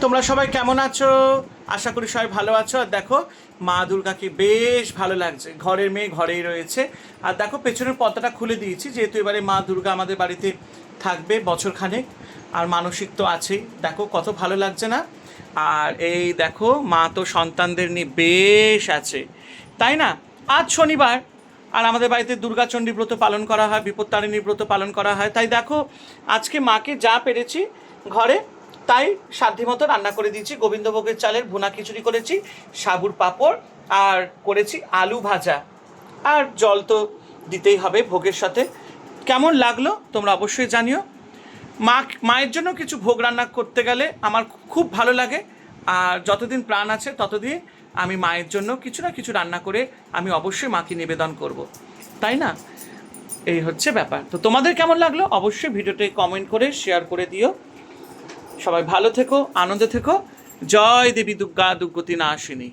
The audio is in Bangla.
তোমরা সবাই কেমন আছো? আশা করি সবাই ভালো আছো। আর দেখো মা দুর্গাকে বেশ ভালো লাগছে, ঘরের মেয়ে ঘরেই রয়েছে। আর দেখো পেছনের পর্দাটা খুলে দিয়েছি, যেহেতু এবারে মা দুর্গা আমাদের বাড়িতে থাকবে বছরখানেক, আর মানসিক তো আছেই। দেখো কত ভালো লাগছে না? আর এই দেখো মা তো সন্তানদের নিয়ে বেশ আছে, তাই না? আজ শনিবার, আর আমাদের বাড়িতে দুর্গাচণ্ডী ব্রত পালন করা হয়, বিপত্তারিণী ব্রত পালন করা হয়। তাই দেখো আজকে মাকে যা পেরেছি ঘরে তাই সাধ্যমতো রান্না করে দিয়েছি। গোবিন্দভোগের চালের ভুনা খিচুড়ি করেছি, সাবুর পাঁপড়, আর করেছি আলু ভাজা। আর জল তো দিতেই হবে ভোগের সাথে। কেমন লাগলো তোমরা অবশ্যই জানিও। মায়ের জন্য কিছু ভোগ রান্না করতে গেলে আমার খুব ভালো লাগে। আর যতদিন প্রাণ আছে ততদিন আমি মায়ের জন্য কিছু না কিছু রান্না করে আমি অবশ্যই মাকে নিবেদন করব, তাই না? এই হচ্ছে ব্যাপার। তো তোমাদের কেমন লাগলো অবশ্যই ভিডিওতে কমেন্ট করে শেয়ার করে দিও। সবাই ভালো থেকো, আনন্দে থেকো। জয় দেবী দুর্গা দুর্গতি নাশিনী।